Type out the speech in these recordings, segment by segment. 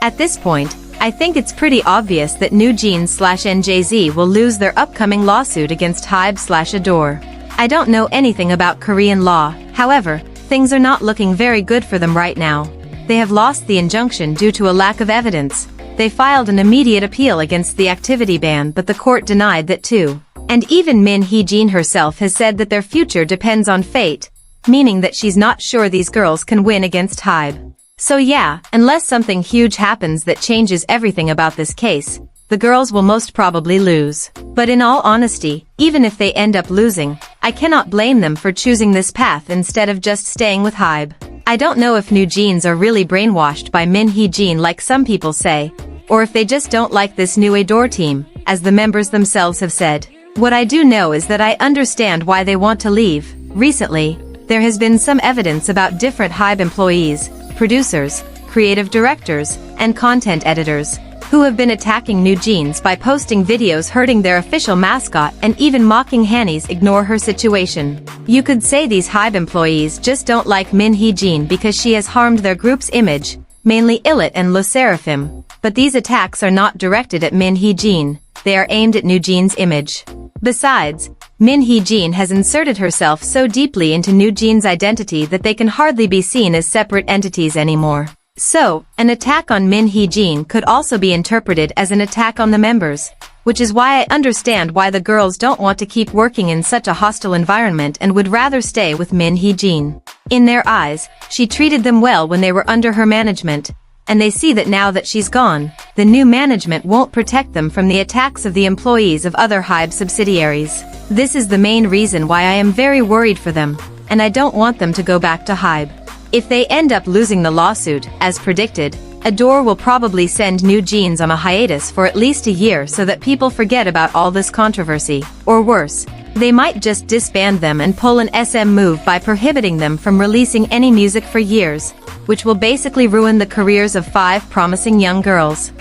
At this point, I think it's pretty obvious that NewJeans/NJZ will lose their upcoming lawsuit against Hybe/ADOR. I don't know anything about Korean law, however, things are not looking very good for them right now. They have lost the injunction due to a lack of evidence. They filed an immediate appeal against the activity ban, but the court denied that too. And even Min Hee-jin herself has said that their future depends on fate, meaning that she's not sure these girls can win against Hybe. So yeah, unless something huge happens that changes everything about this case, the girls will most probably lose. But in all honesty, even if they end up losing, I cannot blame them for choosing this path instead of just staying with Hybe. I don't know if NewJeans are really brainwashed by Min Hee-jin like some people say, or if they just don't like this new ADOR team, as the members themselves have said. What I do know is that I understand why they want to leave. Recently, there has been some evidence about different Hybe employees, producers, creative directors, and content editors, who have been attacking NewJeans by posting videos hurting their official mascot and even mocking Hanny's ignore her situation. You could say these Hybe employees just don't like Min Hee-jin because she has harmed their group's image, mainly Illit and Le Sserafim, but these attacks are not directed at Min Hee-jin, they are aimed at NewJeans' image. Besides, Min Hee-jin has inserted herself so deeply into NewJeans' identity that they can hardly be seen as separate entities anymore. So, an attack on Min Hee-jin could also be interpreted as an attack on the members, which is why I understand why the girls don't want to keep working in such a hostile environment and would rather stay with Min Hee-jin. In their eyes, she treated them well when they were under her management, and they see that now that she's gone, the new management won't protect them from the attacks of the employees of other Hybe subsidiaries. This is the main reason why I am very worried for them, and I don't want them to go back to Hybe. If they end up losing the lawsuit, as predicted, ADOR will probably send NewJeans on a hiatus for at least a year so that people forget about all this controversy, or worse, they might just disband them and pull an SM move by prohibiting them from releasing any music for years, which will basically ruin the careers of 5 promising young girls.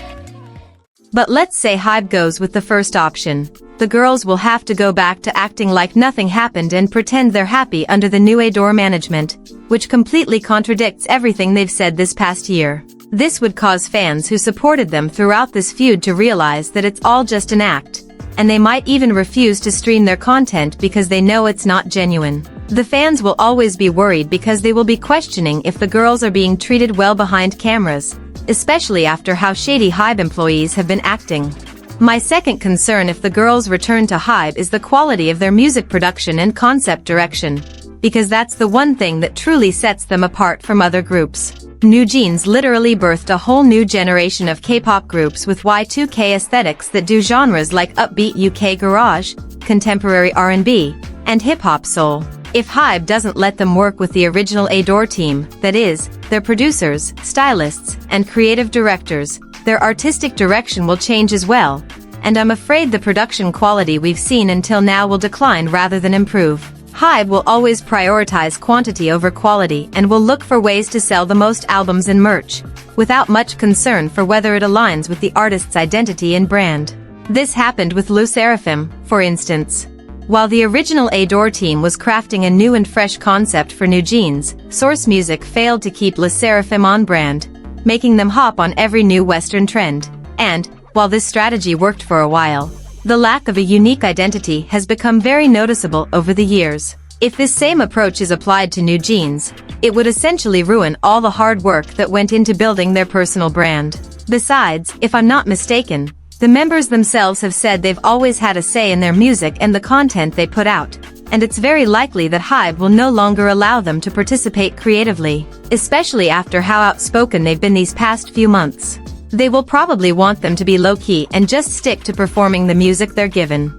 But let's say Hybe goes with the first option. The girls will have to go back to acting like nothing happened and pretend they're happy under the new ADOR management, which completely contradicts everything they've said this past year. This would cause fans who supported them throughout this feud to realize that it's all just an act, and they might even refuse to stream their content because they know it's not genuine. The fans will always be worried because they will be questioning if the girls are being treated well behind cameras, especially after how shady Hybe employees have been acting. My second concern if the girls return to Hybe is the quality of their music production and concept direction, because that's the one thing that truly sets them apart from other groups. NewJeans literally birthed a whole new generation of K-pop groups with Y2K aesthetics that do genres like upbeat UK garage, contemporary R&B, and hip-hop soul. If Hybe doesn't let them work with the original ADOR team, that is, their producers, stylists, and creative directors, their artistic direction will change as well, and I'm afraid the production quality we've seen until now will decline rather than improve. Hybe will always prioritize quantity over quality and will look for ways to sell the most albums and merch, without much concern for whether it aligns with the artist's identity and brand. This happened with Le Sserafim, for instance. While the original ADOR team was crafting a new and fresh concept for NewJeans, Source Music failed to keep Le Sserafim on brand, making them hop on every new Western trend. And, while this strategy worked for a while, the lack of a unique identity has become very noticeable over the years. If this same approach is applied to NewJeans, it would essentially ruin all the hard work that went into building their personal brand. Besides, if I'm not mistaken, the members themselves have said they've always had a say in their music and the content they put out, and it's very likely that Hybe will no longer allow them to participate creatively, especially after how outspoken they've been these past few months. They will probably want them to be low-key and just stick to performing the music they're given.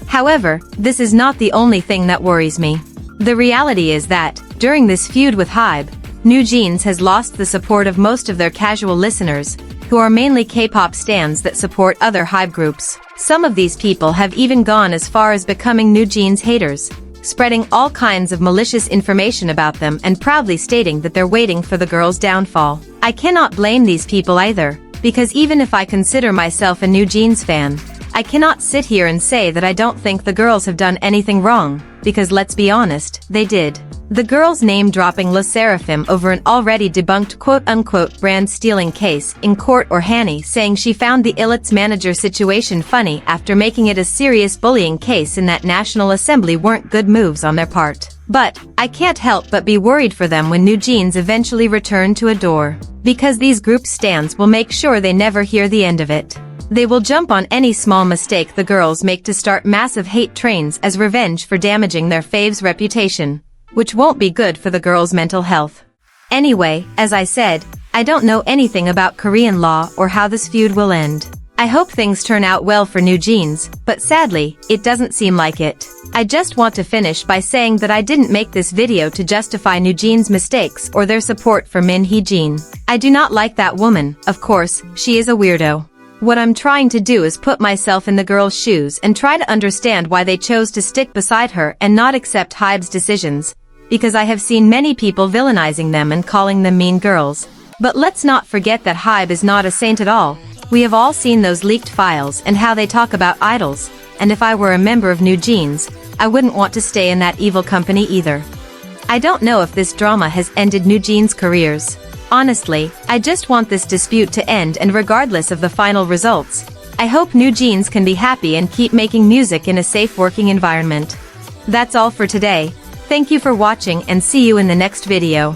However, this is not the only thing that worries me. The reality is that, during this feud with Hybe, NewJeans has lost the support of most of their casual listeners, who are mainly K-pop stans that support other Hybe groups. Some of these people have even gone as far as becoming NewJeans haters, spreading all kinds of malicious information about them and proudly stating that they're waiting for the girls' downfall. I cannot blame these people either, because even if I consider myself a NewJeans fan, I cannot sit here and say that I don't think the girls have done anything wrong, because let's be honest, they did. The girls name-dropping Le Seraphim over an already debunked quote-unquote brand-stealing case in court, or Hanny saying she found the Illit's manager situation funny after making it a serious bullying case in that National Assembly weren't good moves on their part. But, I can't help but be worried for them when NewJeans eventually return to ADOR. Because these group stans will make sure they never hear the end of it. They will jump on any small mistake the girls make to start massive hate trains as revenge for damaging their fave's reputation, which won't be good for the girls' mental health. Anyway, as I said, I don't know anything about Korean law or how this feud will end. I hope things turn out well for NewJeans, but sadly, it doesn't seem like it. I just want to finish by saying that I didn't make this video to justify NewJeans' mistakes or their support for Min Hee-jin. I do not like that woman, of course, she is a weirdo. What I'm trying to do is put myself in the girls' shoes and try to understand why they chose to stick beside her and not accept Hybe's decisions, because I have seen many people villainizing them and calling them mean girls. But let's not forget that Hybe is not a saint at all. We have all seen those leaked files and how they talk about idols, and if I were a member of NewJeans, I wouldn't want to stay in that evil company either. I don't know if this drama has ended NewJeans' careers. Honestly, I just want this dispute to end, and regardless of the final results, I hope NewJeans can be happy and keep making music in a safe working environment. That's all for today. Thank you for watching and see you in the next video.